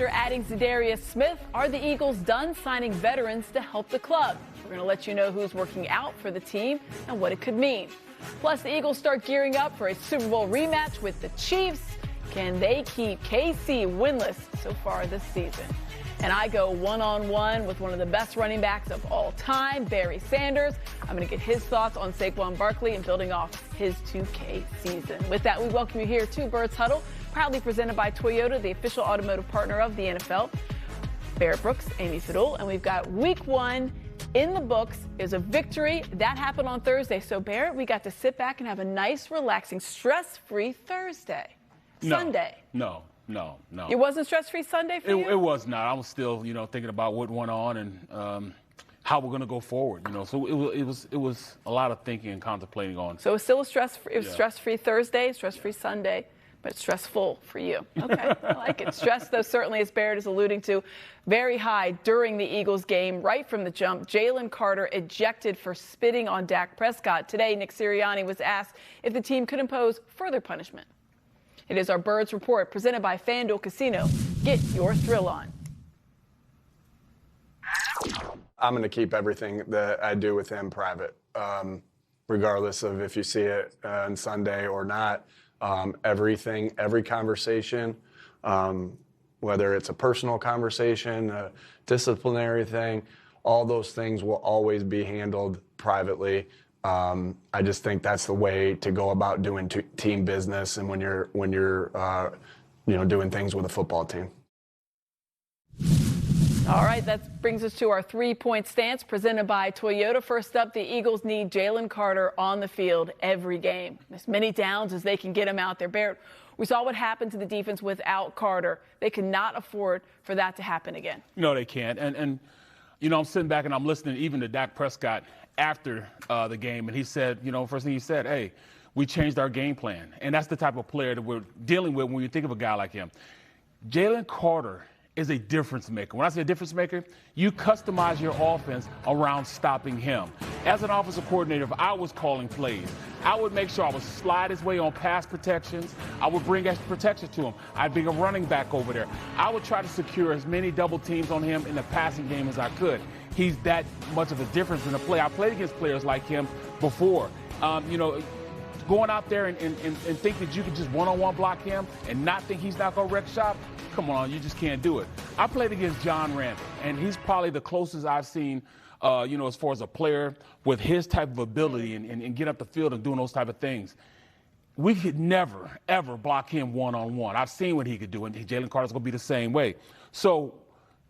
after adding Za'Darius Smith, are the Eagles done signing veterans to help the club? We're going to let you know who's working out for the team and what it could mean. Plus, the Eagles start gearing up for a Super Bowl rematch with the Chiefs. Can they keep KC winless so far this season? And I go one-on-one with one of the best running backs of all time, Barry Sanders. I'm going to get his thoughts on Saquon Barkley and building off his 2K season. With that, we welcome you here to Birds Huddle, proudly presented by Toyota, the official automotive partner of the NFL. Barrett Brooks, Amy Huddle, and we've got week one in the books. Is a victory. That happened on Thursday. So, Barrett, we got to sit back and have a nice, relaxing, stress-free Thursday. Sunday. No. It wasn't stress-free Sunday for you? It was not. I was still, thinking about what went on and how we're going to go forward. So it was a lot of thinking and contemplating on. So it was still a stress-free Thursday, stress-free Sunday, but stressful for you. Okay, I like it. Stress, though, certainly, as Barrett is alluding to, very high during the Eagles game, right from the jump. Jaylen Carter ejected for spitting on Dak Prescott. Today, Nick Sirianni was asked if the team could impose further punishment. It is our Birds Report, presented by FanDuel Casino. Get your thrill on. I'm going to keep everything that I do with him private, regardless of if you see it on Sunday or not. Every conversation, whether it's a personal conversation, a disciplinary thing, all those things will always be handled privately. I just think that's the way to go about doing team business, and when you're doing things with a football team. All right, that brings us to our three-point stance presented by Toyota. First up, the Eagles need Jaylen Carter on the field every game. As many downs as they can get him out there. Barrett, we saw what happened to the defense without Carter. They cannot afford for that to happen again. No, they can't. And I'm sitting back and I'm listening even to Dak Prescott after the game, and he said, first thing he said, hey, we changed our game plan. And that's the type of player that we're dealing with when you think of a guy like him. Jaylen Carter is a difference maker. When I say a difference maker, you customize your offense around stopping him. As an offensive coordinator, if I was calling plays, I would make sure I would slide his way on pass protections. I would bring extra protection to him. I'd bring a running back over there. I would try to secure as many double teams on him in the passing game as I could. He's that much of a difference in the play. I played against players like him before. Going out there and think that you can just one-on-one block him and not think he's not going to wreck shop, come on, you just can't do it. I played against John Randall, and he's probably the closest I've seen, as far as a player with his type of ability and get up the field and doing those type of things. We could never, ever block him one-on-one. I've seen what he could do, and Jaylen Carter's going to be the same way. So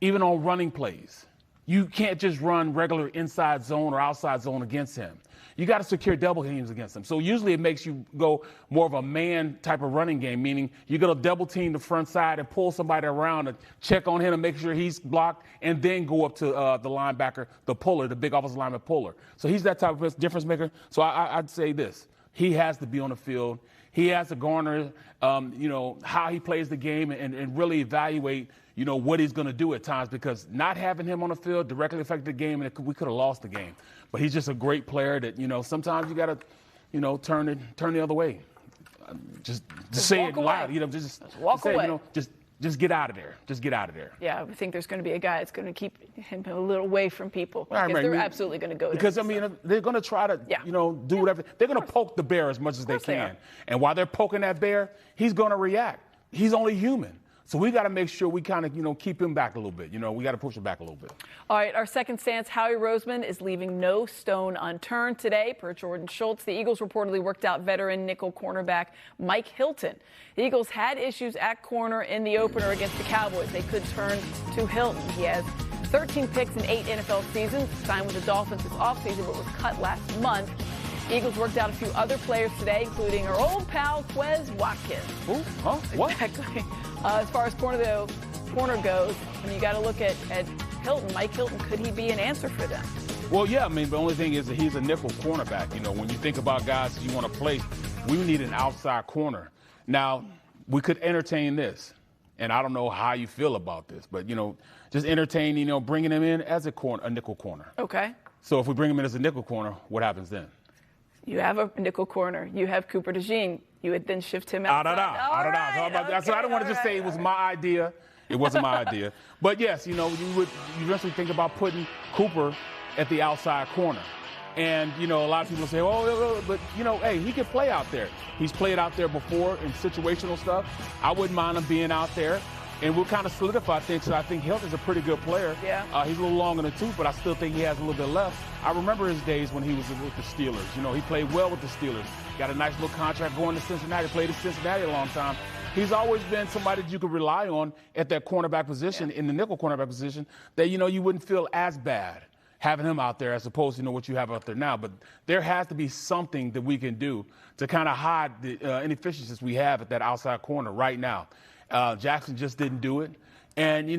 even on running plays, you can't just run regular inside zone or outside zone against him. You got to secure double teams against him. So usually it makes you go more of a man type of running game, meaning you're going to double team the front side and pull somebody around and check on him and make sure he's blocked, and then go up to the linebacker, the puller, the big offensive lineman puller. So he's that type of difference maker. So I'd say this. He has to be on the field. He has to garner, how he plays the game and really evaluate, what he's going to do at times, because not having him on the field directly affected the game, and we could have lost the game. But he's just a great player that, sometimes you got to, turn the other way. Just say it loud. Just walk away. Just get out of there. Just get out of there. Yeah, I think there's going to be a guy that's going to keep him a little away from people. Because they're absolutely going to go because, there. They're going to try to, do whatever. They're going to poke the bear as much as they can. And while they're poking that bear, he's going to react. He's only human. So we got to make sure we kind of, keep him back a little bit. We got to push him back a little bit. All right, our second stance, Howie Roseman is leaving no stone unturned today. Per Jordan Schultz, the Eagles reportedly worked out veteran nickel cornerback Mike Hilton. The Eagles had issues at corner in the opener against the Cowboys. They could turn to Hilton. He has 13 picks in 8 NFL seasons, signed with the Dolphins this offseason, but was cut last month. The Eagles worked out a few other players today, including our old pal, Quez Watkins. Who? Huh? What? Exactly. As far as corner goes, you got to look at Hilton. Mike Hilton, could he be an answer for them? Well, yeah. The only thing is that he's a nickel cornerback. When you think about guys you want to play, we need an outside corner. Now, we could entertain this, and I don't know how you feel about this, but, just entertain, bringing him in as a nickel corner. Okay. So if we bring him in as a nickel corner, what happens then? You have a nickel corner. You have Cooper DeJean. You would then shift him outside. I don't know. So I don't want to just say it was my idea It wasn't my idea. But yes, you eventually think about putting Cooper at the outside corner. And, a lot of people say, but, hey, he can play out there. He's played out there before in situational stuff. I wouldn't mind him being out there. And we'll kind of solidify things. So I think Hilt is a pretty good player. Yeah. He's a little long in the tooth, but I still think he has a little bit left. I remember his days when he was with the Steelers. He played well with the Steelers. Got a nice little contract going to Cincinnati. Played at Cincinnati a long time. He's always been somebody that you could rely on at that cornerback position, in the nickel cornerback position, that, you wouldn't feel as bad having him out there as opposed to what you have out there now. But there has to be something that we can do to kind of hide the inefficiencies we have at that outside corner right now. Jackson just didn't do it. And,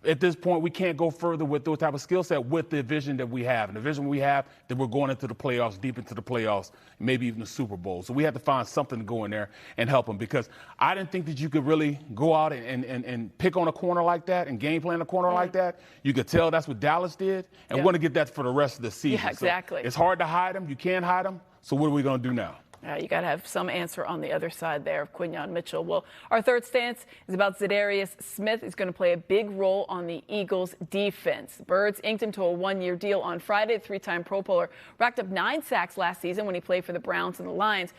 at this point, we can't go further with those type of skill set with the vision that we have. And the vision we have that we're going into the playoffs, deep into the playoffs, maybe even the Super Bowl. So we have to find something to go in there and help them, because I didn't think that you could really go out and pick on a corner like that and game plan a corner like that. You could tell that's what Dallas did. And we're going to get that for the rest of the season. Yeah, exactly. So it's hard to hide them. You can't hide them. So what are we going to do now? You got to have some answer on the other side there of Quinyon Mitchell. Well, our third stance is about Za'Darius Smith. He's going to play a big role on the Eagles' defense. The Birds inked him to a one-year deal on Friday. The three-time Pro Bowler racked up 9 sacks last season when he played for the Browns and the Lions.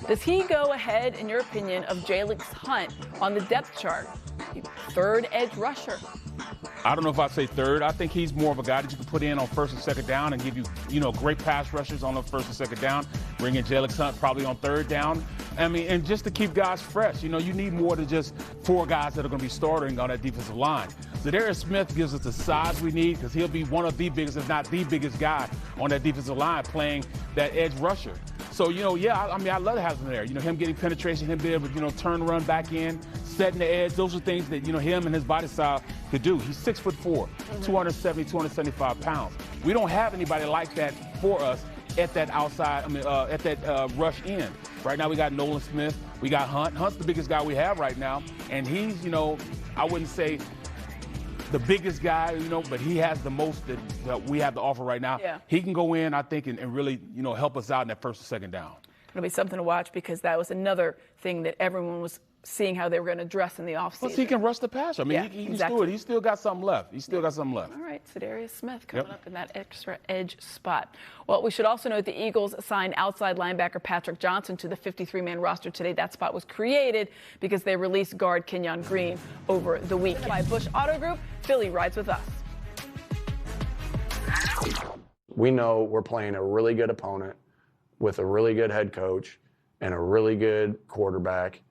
Does he go ahead, in your opinion, of Jalen Hunt on the depth chart? Third edge rusher. I don't know if I'd say third. I think he's more of a guy that you can put in on first and second down and give you, great pass rushers on the first and second down. Bring in Jaylen Hunt probably on third down. And just to keep guys fresh. You need more than just 4 guys that are going to be starting on that defensive line. Za'Darius Smith gives us the size we need, because he'll be one of the biggest, if not the biggest guy on that defensive line playing that edge rusher. So, I love to have him there. Him getting penetration, him being able to, turn, run back in, setting the edge. Those are things that, him and his body style could do. He's 6'4", 270, 275 pounds. We don't have anybody like that for us at that outside, at that rush end. Right now we got Nolan Smith, we got Hunt. Hunt's the biggest guy we have right now. And he's, I wouldn't say the biggest guy, but he has the most that we have to offer right now. Yeah. He can go in, I think, and really, help us out in that first or second down. It'll be something to watch, because that was another thing that everyone was seeing how they were going to address in the offseason. Plus, he can rush the passer. He can do it. He's still got something left. All right, Za'Darius Smith coming up in that extra edge spot. Well, we should also note the Eagles signed outside linebacker Patrick Johnson to the 53-man roster today. That spot was created because they released guard Kenyon Green over the weekend. By Bush Auto Group, Philly rides with us. We know we're playing a really good opponent with a really good head coach and a really good quarterback.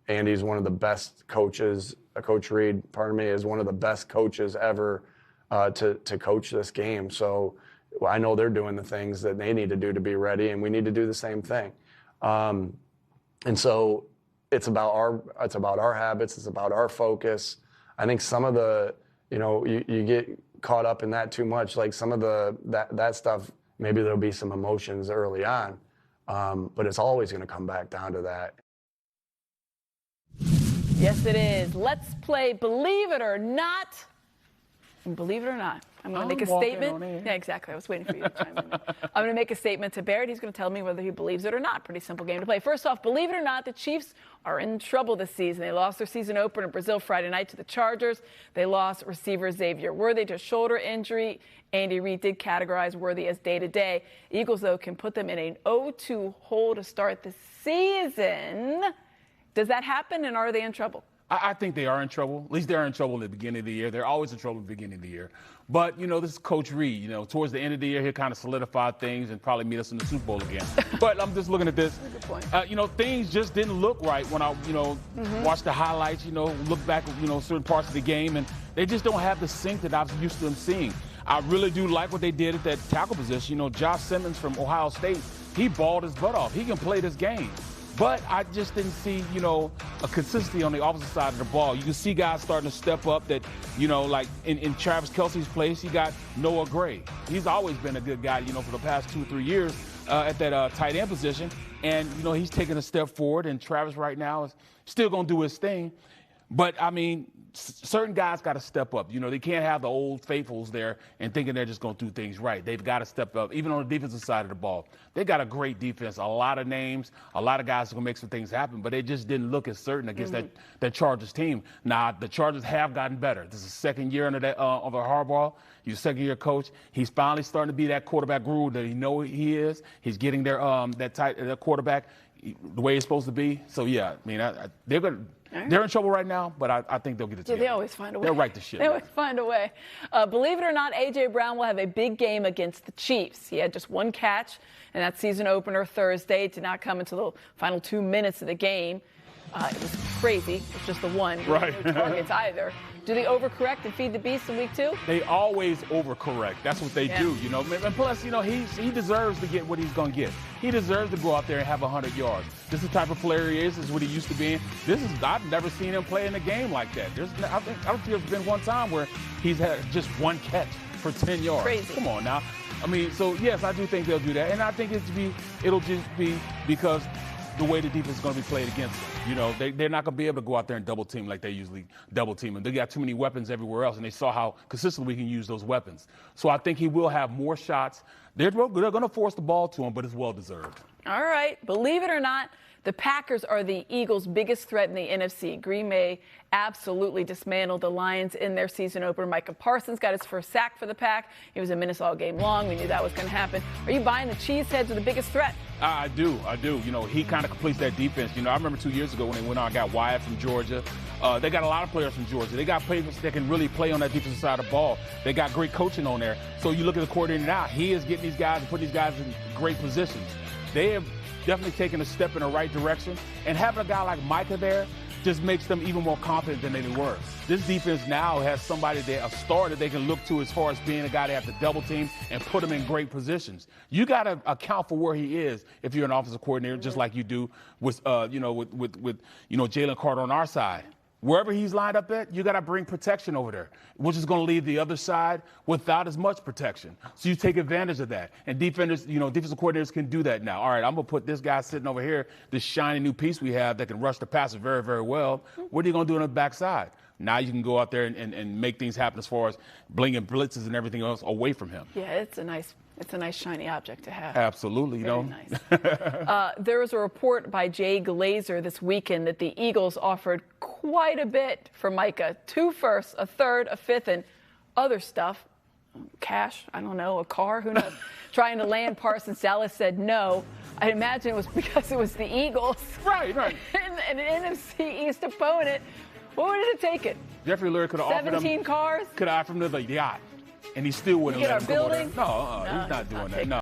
Andy's one of the best coaches. Coach Reed, pardon me, is one of the best coaches ever to coach this game. So I know they're doing the things that they need to do to be ready, and we need to do the same thing. And so it's about our habits. It's about our focus. I think some of the, you get caught up in that too much. Like some of that stuff, maybe there'll be some emotions early on. But it's always going to come back down to that. Yes, it is. Let's play Believe It or Not. And believe it or not, I'm going to make a statement. Yeah, exactly. I was waiting for you to chime in. I'm going to make a statement to Barrett. He's going to tell me whether he believes it or not. Pretty simple game to play. First off, believe it or not, the Chiefs are in trouble this season. They lost their season opener in Brazil Friday night to the Chargers. They lost receiver Xavier Worthy to a shoulder injury. Andy Reid did categorize Worthy as day-to-day. Eagles, though, can put them in an 0-2 hole to start the season. Does that happen, and are they in trouble? I think they are in trouble. At least they're in trouble at the beginning of the year. They're always in trouble at the beginning of the year. But, this is Coach Reed. Towards the end of the year, he'll kind of solidify things and probably meet us in the Super Bowl again. But I'm just looking at this. Good point. Things just didn't look right when I, watched the highlights, look back at, certain parts of the game, and they just don't have the sync that I was used to them seeing. I really do like what they did at that tackle position. Josh Simmons from Ohio State, he balled his butt off. He can play this game. But I just didn't see, a consistency on the opposite side of the ball. You can see guys starting to step up that, like in Travis Kelce's place, he got Noah Gray. He's always been a good guy, for the past 2 or 3 years at that tight end position. And, he's taking a step forward, and Travis right now is still going to do his thing. But, certain guys got to step up. You know, they can't have the old faithfuls there and thinking they're just going to do things right. They've got to step up, even on the defensive side of the ball. They got a great defense, a lot of names, a lot of guys who can make some things happen, but they just didn't look as certain against that Chargers team. Now, the Chargers have gotten better. This is the second year under Harbaugh. He's a second-year coach. He's finally starting to be that quarterback guru that he is. He's getting their that quarterback the way it's supposed to be. So, yeah, I mean, they're in trouble right now, but I think they'll get it together. Yeah, they always find a way. They'll right the ship. They always find a way. Believe it or not, A.J. Brown will have a big game against the Chiefs. He had just one catch in that season opener Thursday. It did not come until the final 2 minutes of the game. It was crazy. It was just the one. Right. No targets either. Do they overcorrect and feed the beast in week 2? They always overcorrect. That's what they do, you know. And plus, you know, he deserves to get what he's going to get. He deserves to go out there and have 100 yards. This is the type of player he is. This is what he used to be. I've never seen him play in a game like that. I don't think there's been one time where he's had just one catch for 10 yards. Crazy. Come on now. I mean, so, yes, I do think they'll do that. And I think it'll just be because the way the defense is going to be played against them. You know, they're not going to be able to go out there and double team like they usually double team. And they got too many weapons everywhere else, and they saw how consistently we can use those weapons. So I think he will have more shots. They're going to force the ball to him, but it's well-deserved. All right. Believe it or not, the Packers are the Eagles' biggest threat in the NFC. Green Bay absolutely dismantled the Lions in their season opener. Micah Parsons got his first sack for the Pack. He was in Minnesota all game long. We knew that was going to happen. Are you buying the Cheeseheads are the biggest threat? I do. You know, he kind of completes that defense. You know, I remember 2 years ago when they went on, got Wyatt from Georgia. They got a lot of players from Georgia. They got players that can really play on that defensive side of the ball. They got great coaching on there. So you look at the coordinator now, he is getting these guys and putting these guys in great positions. They have definitely taken a step in the right direction. And having a guy like Micah there just makes them even more confident than they were. This defense now has somebody there, a star that they can look to as far as being a guy they have to double team and put him in great positions. You got to account for where he is if you're an offensive coordinator, just like you do with Jaylen Carter on our side. Wherever he's lined up at, you got to bring protection over there, which is going to leave the other side without as much protection. So you take advantage of that. And defensive coordinators can do that now. All right, I'm going to put this guy sitting over here, this shiny new piece we have that can rush the passer very, very well. What are you going to do on the backside? Now you can go out there and make things happen as far as blinging blitzes and everything else away from him. Yeah, it's a nice shiny object to have. Absolutely, Very nice. There was a report by Jay Glazer this weekend that the Eagles offered quite a bit for Micah. 2 firsts, a third, a fifth, and other stuff. Cash, I don't know, a car, who knows. Trying to land Parsons. Dallas said no. I imagine it was because it was the Eagles. Right. and an NFC East opponent. What would it have taken? Jeffrey Lurie could have offered him 17 cars? Could have offered him the yacht. And he still wouldn't let him get our building? No, he's not doing that. No.